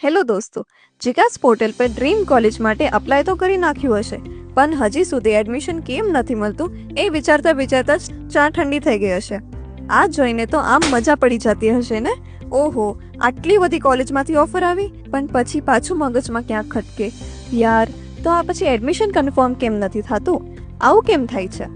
Hello દોસ્તો, જીકાસ portal પર dream college માટે અપ્લાય તો કરી નાખ્યું હશે, પણ હજી સુધી એડમિશન કેમ નથી મળતું એ વિચારતા વિચારતા જ ચા ઠંડી થઈ ગઈ હશે. આ જોઈને તો આમ મજા પડી જતી હશે ને. ઓહો, આટલી બધી કોલેજમાંથી ઓફર આવી, પણ પછી પાછું મગજમાં ક્યાંક ખટકે, યાર તો આ પછી એડમિશન કન્ફર્મ કેમ નથી થતું? આવું કેમ થાય છે?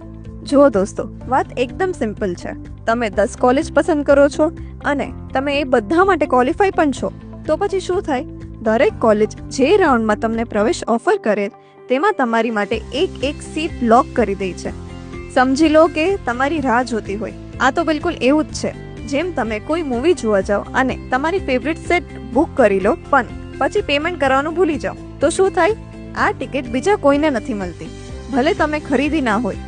જુઓ દોસ્તો, વાત એકદમ સિમ્પલ છે. તમે 10 કોલેજ પસંદ કરો છો અને તમે એ બધા માટે ક્વોલિફાય પણ છો, તો પછી શું થાય? દરેક કોલેજ જે રાઉન્ડમાં તમને પ્રવેશ ઓફર કરે તેમાં તમારી માટે એક સીટ લોક કરી દે છે. સમજી લો કે તમારી રાહ જોતી હોય. આ તો બિલકુલ એવું જ છે જેમ તમે કોઈ મૂવી જોવા જાઓ અને તમારી ફેવરિટ સેટ બુક કરી લો, પણ પછી પેમેન્ટ કરવાનું ભૂલી જાઓ, તો શું થાય? આ ટિકિટ બીજા કોઈને નથી મળતી, ભલે તમે ખરીદી ના હોય.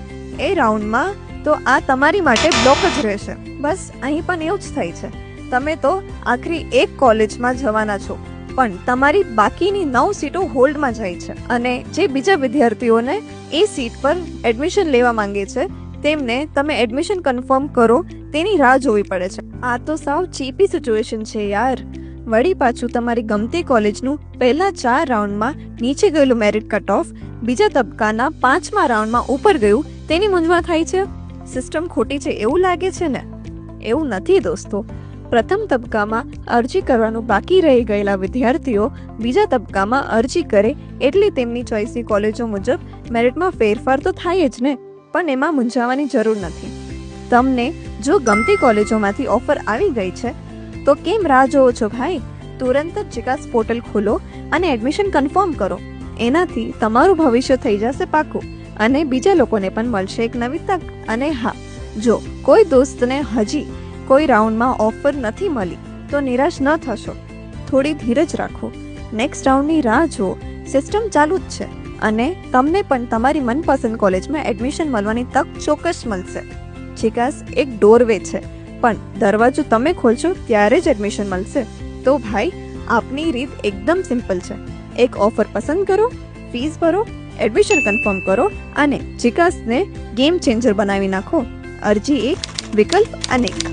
એ રાઉન્ડમાં તો આ તમારી માટે બ્લોક જ રહેશે. બસ અહીં પણ એવું જ થાય છે. તમે તો આખરી એક કોલેજમાં જવાના છો, પણ તમારી બાકીની 9 સીટો હોલ્ડમાં જાય છે, અને જે બીજા વિદ્યાર્થીઓને એ સીટ પર એડમિશન લેવા માંગે છે તેમને તમે એડમિશન કન્ફર્મ કરો તેની રાહ જોવી પડે છે. આ તો સાવ ચીપી સિચ્યુએશન છે યાર. વળી પાછું તમારી ગમતી કોલેજનું પહેલા 4 રાઉન્ડમાં નીચે ગયેલું મેરિટ કટ ઓફ બીજા તબક્કાના 5મા રાઉન્ડમાં ઉપર ગયું તેની મૂંઝવણ થાય છે. સિસ્ટમ ખોટી છે એવું લાગે છે ને? એવું નથી દોસ્તો. પ્રથમ તબક્કામાં અરજી કરવાનું બાકી રહી ગયેલા વિદ્યાર્થીઓ બીજા તબક્કામાં અરજી કરે એટલે તેમની ચોઈસની કોલેજો મુજબ મેરિટમાં ફેરફાર તો થાય જ ને. પણ એમાં મૂંઝાવાની જરૂર નથી. તમને જો ગમતી કોલેજોમાંથી ઓફર આવી ગઈ છે તો કેમ રાહ જોવો છો ભાઈ? તુરંત જ જીકાસ પોર્ટલ ખોલો અને એડમિશન કન્ફર્મ કરો. એનાથી તમારું ભવિષ્ય થઈ જશે પાકું, અને બીજા લોકોને પણ મળશે એક નવી તક. અને હા, જો કોઈ દોસ્તને હજી કોઈ રાઉન્ડમાં ઓફર નથી મળી તો નિરાશ ન થશો. થોડી ધીરજ રાખો, નેક્સ્ટ રાઉન્ડની રાહ જુઓ. સિસ્ટમ ચાલુ જ છે અને તમને પણ તમારી મનપસંદ કોલેજમાં એડમિશન મળવાની તક ચોક્કસ મળશે. જીકાસ એક ડોરવે છે, પણ દરવાજો તમે ખોલશો ત્યારે જ એડમિશન મળશે. તો ભાઈ, આપની રીત એકદમ સિમ્પલ છે. એક ઓફર પસંદ કરો, ફીસ ભરો, એડમિશન કન્ફર્મ કરો અને જીકાસને ગેમ ચેન્જર બનાવી નાખો. અરજી એક, વિકલ્પ અનેક.